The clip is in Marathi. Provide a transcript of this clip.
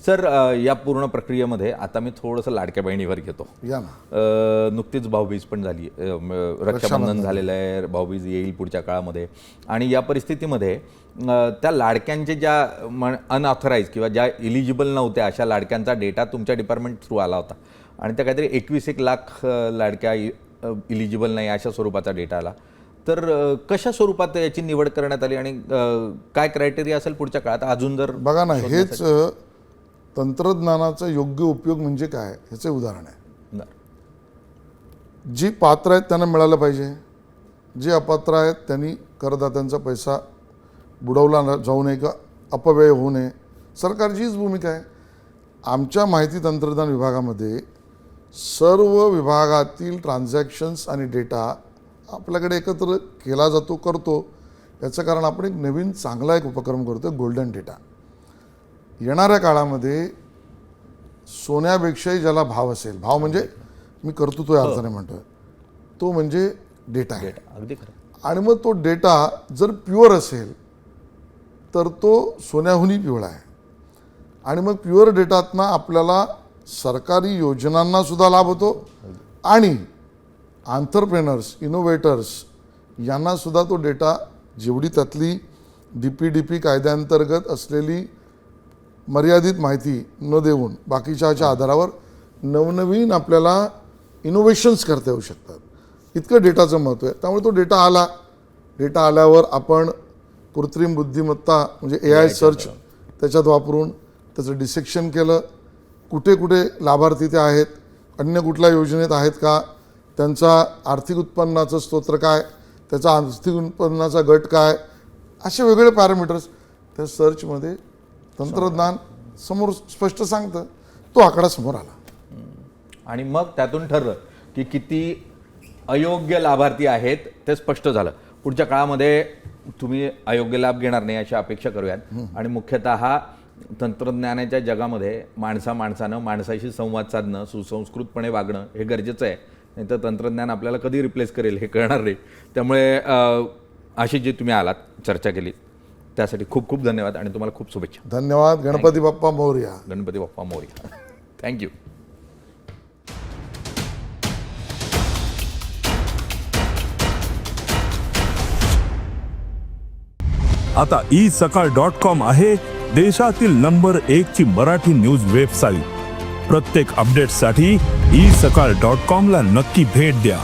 सर, या पूर्ण प्रक्रियेमध्ये आता मी थोडंसं लाडक्या बहिणीवर घेतो. या ना. नुकतीच भाऊबीज पण झाली, रक्षाबंधन झालेलं आहे, भाऊबीज येईल पुढच्या काळामध्ये. आणि या परिस्थितीमध्ये त्या लाडक्यांचे ज्या अनऑथराईज किंवा ज्या इलिजिबल नव्हत्या अशा लाडक्यांचा डेटा तुमच्या डिपार्टमेंट थ्रू आला होता आणि त्या काहीतरी 21 लाख लाडक्या इलिजिबल नाही अशा स्वरूपाचा डेटा आला. तर कशा स्वरूपात याची निवड करण्यात आली आणि काय क्रायटेरिया असेल पुढच्या काळात अजून? जर बघा ना, हेच तंत्रज्ञानाचा योग्य उपयोग म्हणजे काय ह्याचे उदाहरण आहे. जी पात्र आहेत त्यांना मिळालं पाहिजे, जे अपात्र आहेत त्यांनी करदात्यांचा पैसा बुडवला जाऊ नये का अपव्यय होऊ नये. सरकारची हीच भूमिका आहे. आमच्या माहिती तंत्रज्ञान विभागामध्ये सर्व विभागातील ट्रान्झॅक्शन्स आणि डेटा आपल्याकडे एकत्र केला जातो, करतो. याचं कारण आपण एक नवीन चांगला एक उपक्रम करतो, गोल्डन डेटा. येणाऱ्या काळामध्ये सोन्यापेक्षाही ज्याला भाव असेल, भाव म्हणजे मी कर्तृत्व अर्थाने म्हणतोय, तो म्हणजे डेटा आहे. अगदी खरं. आणि मग तो डेटा जर प्युअर असेल तर तो सोन्याहूनही पिवळा आहे. आणि मग प्युअर डेटातनं आपल्याला सरकारी योजनांना सुद्धा लाभ होतो आणि आंतरप्रेनर्स, इनोव्हेटर्स यांना सुद्धा तो डेटा, जेवढी त्यातली DPDP कायद्याअंतर्गत असलेली मर्यादित माहिती न देऊन बाकीच्या आधारावर नवनवीन आपल्याला इनोव्हेशन्स करता येऊ शकतात. इतकं डेटाचं महत्त्व आहे. त्यामुळे तो डेटा आल्यावर आपण कृत्रिम बुद्धिमत्ता म्हणजे AI सर्च त्याच्यात वापरून त्याचं डिसेक्शन केलं. कुठे कुठे लाभार्थी ते आहेत, अन्य कुठल्या योजनेत आहेत का, त्यांचा आर्थिक उत्पन्नाचं स्तोत्र काय, त्याचा आर्थिक उत्पन्नाचा गट काय, असे वेगवेगळे पॅरामीटर्स त्या सर्चमध्ये तंत्रज्ञान समोर स्पष्ट सांगतं. तो आकडा समोर आला आणि मग त्यातून ठरलं की किती अयोग्य लाभार्थी आहेत ते स्पष्ट झालं. पुढच्या काळामध्ये तुम्ही अयोग्य लाभ घेणार नाही अशी अपेक्षा करूयात. आणि मुख्यतः तंत्रज्ञानाच्या जगामध्ये माणसानं माणसाशी संवाद साधणं, सुसंस्कृतपणे वागणं हे गरजेचं आहे. नाही तर तंत्रज्ञान आपल्याला कधी रिप्लेस करेल हे कळणार नाही. त्यामुळे अशी जी तुम्ही आलात, चर्चा केली, त्यासाठी खूप खूप धन्यवाद आणि तुम्हाला खूप शुभेच्छा. धन्यवाद. गणपती बाप्पा मोरया. गणपती बाप्पा मोरया. थँक्यू. आता isakal.com आहे देशातील नंबर 1 ची मराठी न्यूज वेबसाईट. प्रत्येक अपडेटसाठी isakal.com ला नक्की भेट द्या.